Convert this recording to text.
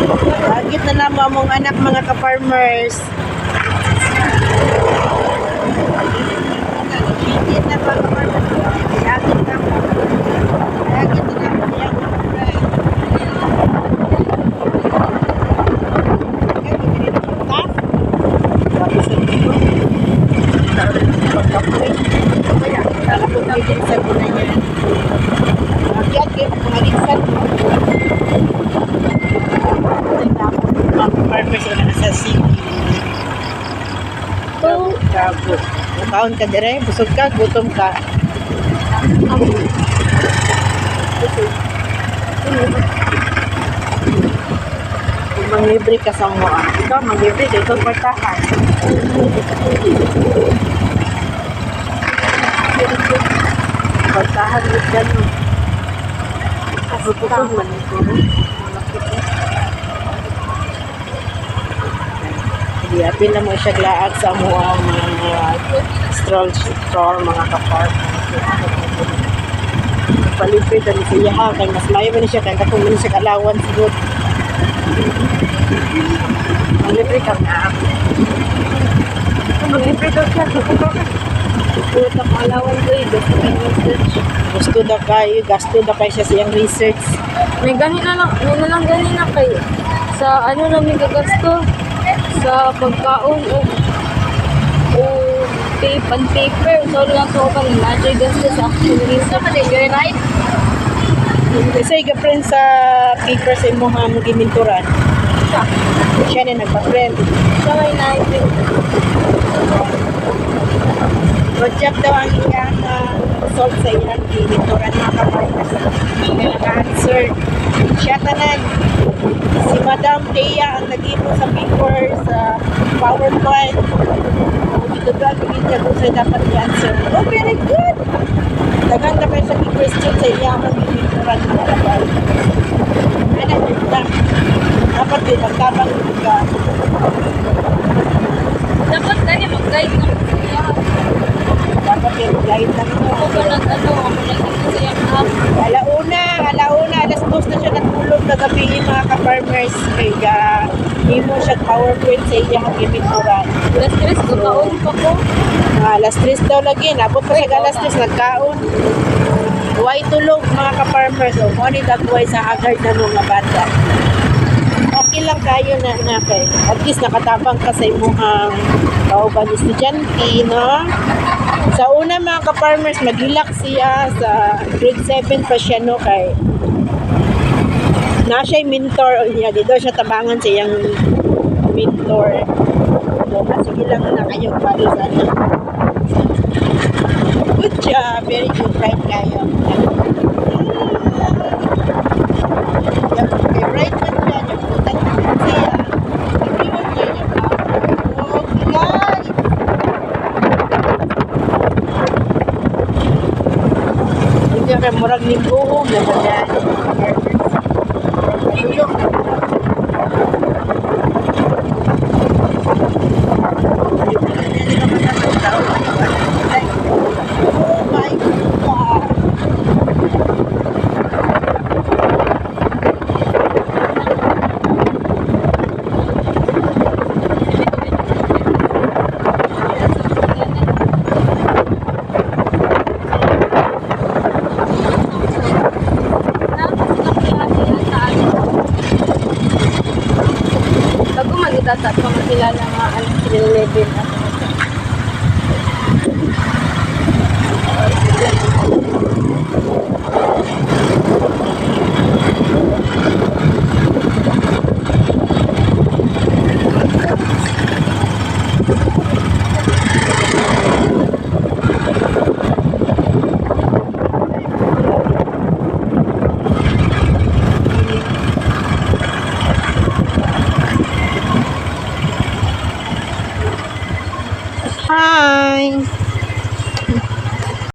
Agit na namo among anak mga ka-farmers. Agit na mga ka-farmers. Agit na mo. Agit na namo yung kaon ka dire, busog ka, gutom ka. Kung manglibre ka sa mga, ikaw manglibre, ito partahan. Partahan mo dyan. Pusog man ito. Apil na mo siya glaag sa mga stroll mga kapart. Palipid na siya ha, kaya mas mayo ba na siya, kaya kung muna siya kalawan siguro. Maglibre ka na. Maglibre ka siya. Gusto ang alawan ko eh, gusto na kayo, gasto na kayo siya siyang research. May ganina lang ganina kay sa ano namin gagasto sa pagkaon o tape and paper. So lang so ka rin na gasto sa actually sa kanila right. Kasi friend sa paper sa imo ha mo giminturan. Siya na nagpa-print. So may naipin. Project daw ang iyang result sa iyang giminturan mga kapatid. Kaya naka-answer. Siya tanan. Si Madam Thea ang nag-ipo sa paper sa PowerPoint. Ito daw bigyan niya kung sa'yo dapat i-answer. Oh, very good! Dagan na kayo sa question sa iyang giminturan mga kapatid. Ano yun lang. Dapat din, magtabang ka. Dapat gani mag-guide ng siya. Dapat yung guide lang mo. Ako ba nag ano, ako naging siya app. Alauna, alas 2 na siya natulog na gabi mga ka-farmers. Kaya hindi mo siya PowerPoint sa iyang giminturan. Alas 3 ko kaon pa ko. Alas 3 daw lagi. Nabot pa siya alas 3 nagkaon. Huwag tulog mga ka-farmers. O, money dagway sa agard na mga bata. Okay lang kayo na kay. At least nakatabang ka sa imong kauban estudyante, no? Sa una mga ka-farmers, mag-relax siya sa grade 7 pa siya, no? Kay na siya'y mentor niya. Dito siya tabangan sa iyang mentor. So, sige lang na kayo para sa ano. Good job. Very good right kayo. Okay, right man siya. Nabutan naman siya. Iwan niya niya ba? Oh, guys! Hindi ka murag ni buhong na yan. Ayun. Oh my God! Bago mag-itasat pa makilala mga ano, 11 at ano.